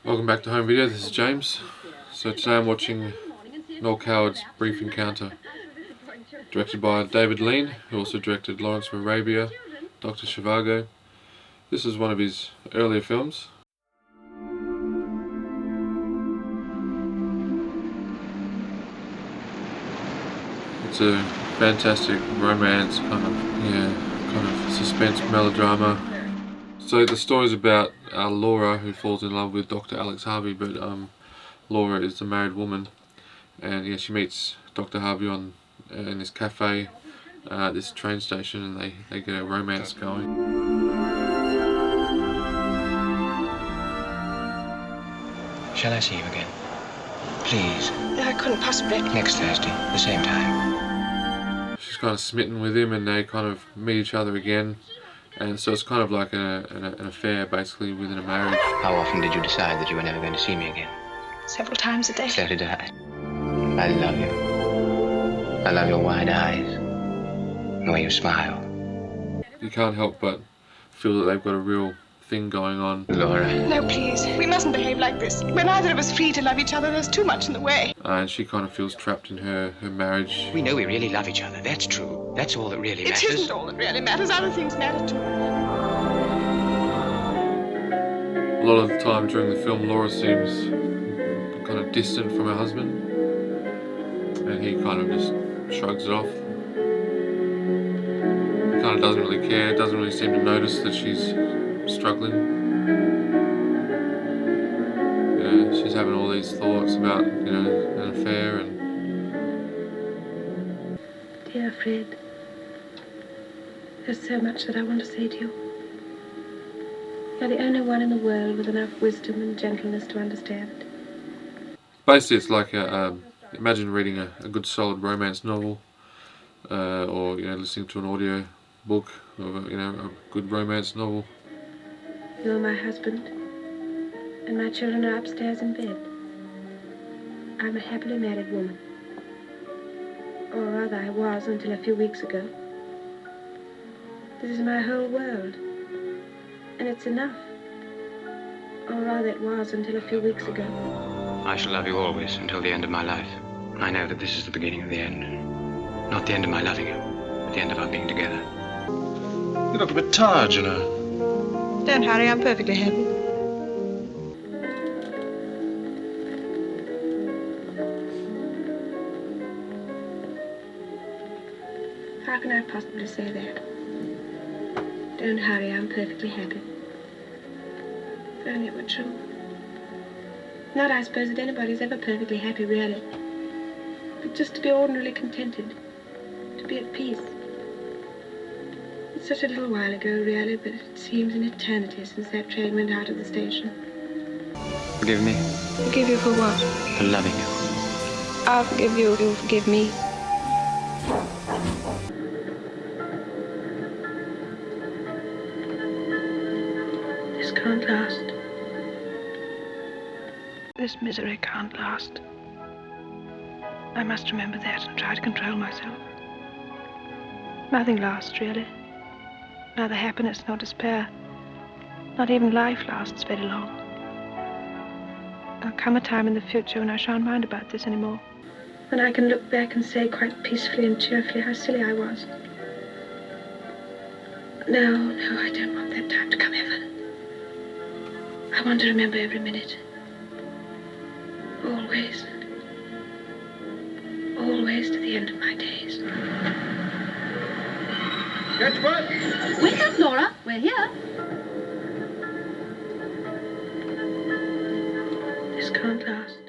Welcome back to Home Video, this is James. So today I'm watching Noel Coward's Brief Encounter, directed by David Lean, who also directed Lawrence of Arabia, Dr. Zhivago. This is one of his earlier films. It's a fantastic romance, kind of suspense suspense-melodrama. So the story's about Laura, who falls in love with Dr. Alex Harvey, but Laura is a married woman, and she meets Dr. Harvey in this cafe at this train station, and they get a romance going. Shall I see you again? Please. No, I couldn't possibly. Next Thursday, the same time. She's kind of smitten with him, and they kind of meet each other again. And so it's kind of like an affair, basically, within a marriage. How often did you decide that you were never going to see me again? Several times a day. So did I. I love you. I love your wide eyes, the way you smile. You can't help but feel that they've got a real thing going on. Laura. No, please. We mustn't behave like this. We're neither of us free to love each other. There's too much in the way. And she kind of feels trapped in her marriage. We know we really love each other. That's true. That's all that really matters. It isn't all that really matters. Other things matter too. A lot of the time during the film, Laura seems kind of distant from her husband, and he kind of just shrugs it off. He kind of doesn't really care, doesn't really seem to notice that she's struggling. She's having all these thoughts about, an affair and... Dear Fred, there's so much that I want to say to you. You're the only one in the world with enough wisdom and gentleness to understand. Basically, it's like imagine reading a good solid romance novel, or listening to an audio book of a good romance novel. You're my husband, and my children are upstairs in bed. I'm a happily married woman. Or rather, I was until a few weeks ago. This is my whole world, and it's enough. Or rather, it was until a few weeks ago. I shall love you always until the end of my life. I know that this is the beginning of the end. Not the end of my loving you, but the end of our being together. You look a bit tired, you know. Don't hurry. I'm perfectly happy. How can I possibly say that? Don't hurry, I'm perfectly happy. If only it were true. Not, I suppose, that anybody's ever perfectly happy, really. But just to be ordinarily contented. To be at peace. It's such a little while ago, really, but it seems an eternity since that train went out of the station. Forgive me Forgive you for what? for loving you. I'll forgive you if you'll forgive me. This can't last. This misery can't last. I must remember that and try to control myself. Nothing lasts, really. Neither happiness nor despair. Not even life lasts very long. There'll come a time in the future when I shan't mind about this anymore. When I can look back and say quite peacefully and cheerfully how silly I was. No, I don't want that time to come ever. I want to remember every minute. Always. Always to the end of my days. Catch what? Wake up, Laura. We're here. This can't last.